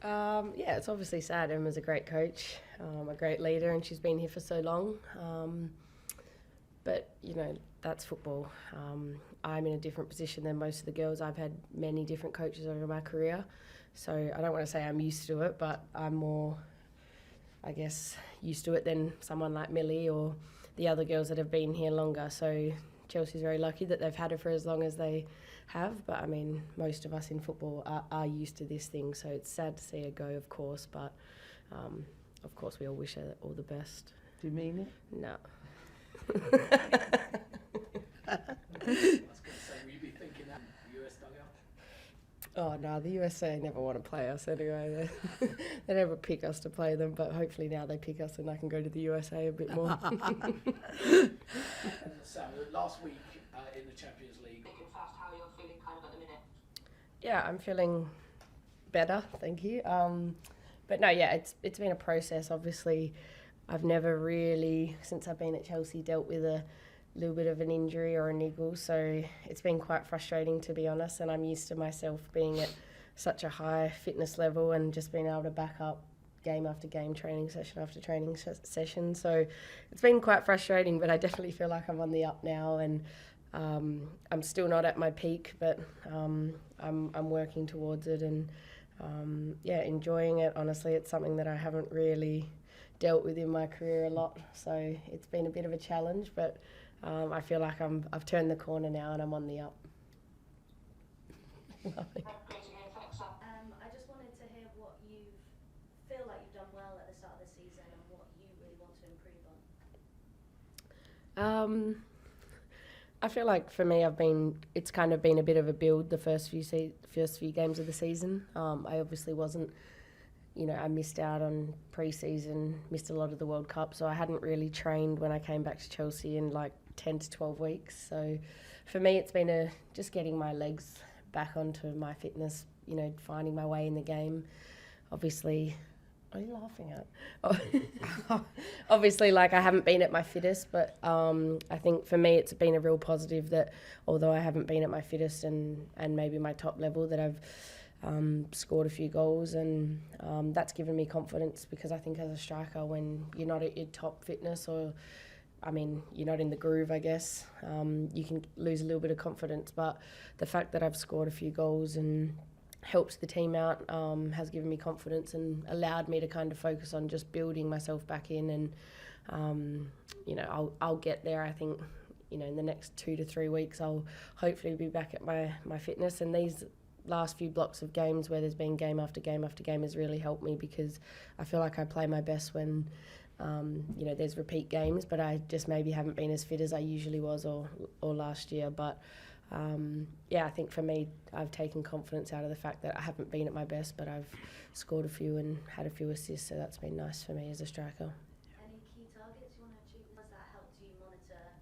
Yeah, it's obviously sad. Emma's a great coach, a great leader, and she's been here for so long. But, that's football. I'm in a different position than most of the girls. I've had many different coaches over my career. So I don't want to say I'm used to it, but I'm more, I guess, used to it than someone like Millie or the other girls that have been here longer. So Chelsea's very lucky that they've had her for as long as they have. But, I mean, most of us in football are used to this thing. So it's sad to see her go, of course. But, of course, we all wish her all the best. Do you mean it? No. I was going to say, will you be thinking that US dugout? Oh, no, the USA never want to play us anyway. They never pick us to play them, but hopefully now they pick us and I can go to the USA a bit more. And so, last week in the Champions League. Fast, how you're feeling kind of at the minute? Yeah, I'm feeling better, thank you. But no, yeah, it's been a process. Obviously, I've never really, since I've been at Chelsea, dealt with a little bit of an injury or a niggle, so it's been quite frustrating, to be honest, and I'm used to myself being at such a high fitness level and just being able to back up game after game, training session after training session. So it's been quite frustrating, but I definitely feel like I'm on the up now, and I'm still not at my peak, but I'm working towards it, and yeah, enjoying it. Honestly, it's something that I haven't really dealt with in my career a lot, so it's been a bit of a challenge, but I feel like I've turned the corner now and I'm on the up. Lovely. Great to hear, thanks. I just wanted to hear what you feel like you've done well at the start of the season and what you really want to improve on. I feel like for me, it's kind of been a bit of a build the first few games of the season. I obviously wasn't, I missed out on pre-season, missed a lot of the World Cup, so I hadn't really trained when I came back to Chelsea in like 10 to 12 weeks. So for me, it's been just getting my legs back onto my fitness, finding my way in the game. Obviously, what are you laughing at? Obviously, I haven't been at my fittest, but I think for me it's been a real positive that although I haven't been at my fittest and maybe my top level, that I've scored a few goals, and that's given me confidence, because I think as a striker, when you're not at your top fitness, or you're not in the groove, I guess, you can lose a little bit of confidence. But the fact that I've scored a few goals and helped the team out has given me confidence and allowed me to kind of focus on just building myself back in, and I'll get there. I think in the next 2 to 3 weeks I'll hopefully be back at my fitness, and these last few blocks of games where there's been game after game after game has really helped me, because I feel like I play my best when there's repeat games, but I just maybe haven't been as fit as I usually was or last year. But yeah, I think for me, I've taken confidence out of the fact that I haven't been at my best, but I've scored a few and had a few assists, so that's been nice for me as a striker. Any key targets you want to achieve? Has that helped you monitor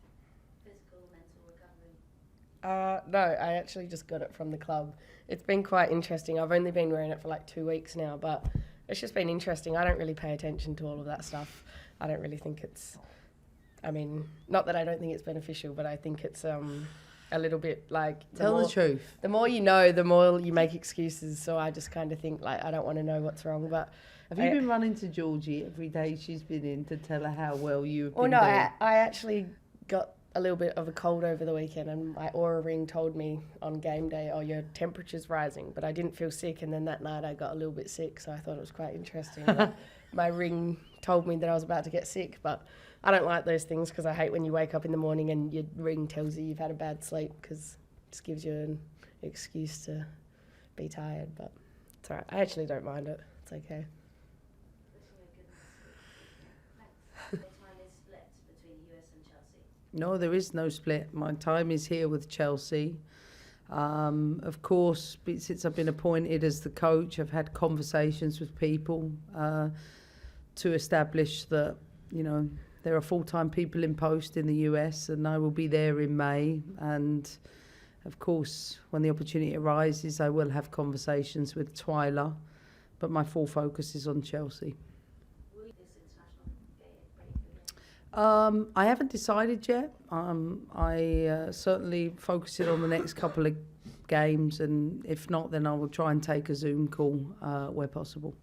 physical, mental recovery? No, I actually just got it from the club. It's been quite interesting. I've only been wearing it for like 2 weeks now, but it's just been interesting. I don't really pay attention to all of that stuff. I don't really think it's, not that I don't think it's beneficial, but I think it's a little bit like... Tell the truth. The more you know, the more you make excuses. So I just kind of think I don't want to know what's wrong. But have you been running to Georgie every day she's been in to tell her how well you've been doing? I actually got a little bit of a cold over the weekend, and my Aura ring told me on game day, oh, your temperature's rising, but I didn't feel sick, and then that night I got a little bit sick, so I thought it was quite interesting. My ring told me that I was about to get sick, but I don't like those things, because I hate when you wake up in the morning and your ring tells you you've had a bad sleep, because it just gives you an excuse to be tired. But it's all right. I actually don't mind it. It's okay. No, there is no split. My time is here with Chelsea. Of course, since I've been appointed as the coach, I've had conversations with people to establish that, there are full-time people in post in the US, and I will be there in May. And of course, when the opportunity arises, I will have conversations with Twyla, but my full focus is on Chelsea. I haven't decided yet. I certainly focusing on the next couple of games, and if not, then I will try and take a Zoom call where possible.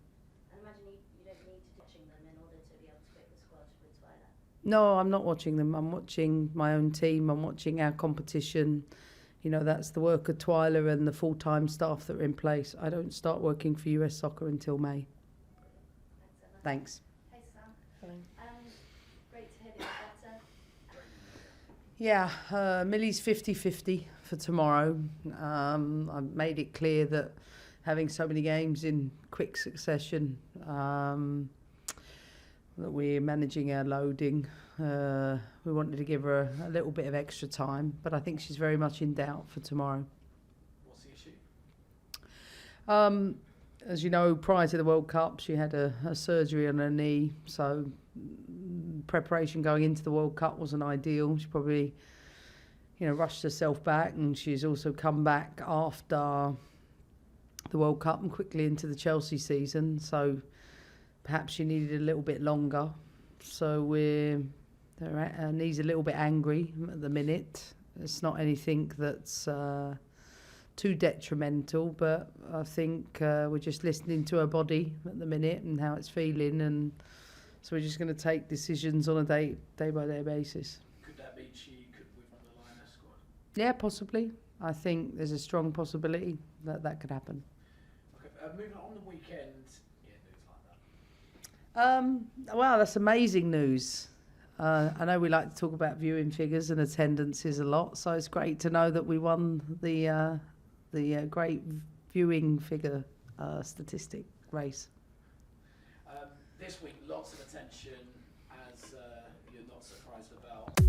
I imagine you don't need to watching them in order to be able to pick the squad with Twyla. No, I'm not watching them. I'm watching my own team. I'm watching our competition. You know, that's the work of Twyla and the full-time staff that are in place. I don't start working for US Soccer until May. Thanks, Emma. Thanks. Hey, Sam. Fine. Great to hear that you're better. Yeah, Millie's 50-50 for tomorrow. I've made it clear that having so many games in quick succession, that we're managing our loading. We wanted to give her a little bit of extra time, but I think she's very much in doubt for tomorrow. What's the issue? As you know, prior to the World Cup, she had a surgery on her knee, so preparation going into the World Cup wasn't ideal. She probably, rushed herself back, and she's also come back after the World Cup and quickly into the Chelsea season, so perhaps she needed a little bit longer. So her knee's a little bit angry at the minute. It's not anything that's too detrimental, but I think we're just listening to her body at the minute and how it's feeling, and so we're just going to take decisions on a day-by-day basis. Could that mean she could move on the Liga squad? Yeah, possibly. I think there's a strong possibility that could happen. Okay, moving on the weekend, news like that. Wow, that's amazing news. I know we like to talk about viewing figures and attendances a lot, so it's great to know that we won the great viewing figure statistic race. This week, lots of attention, as you're not surprised about.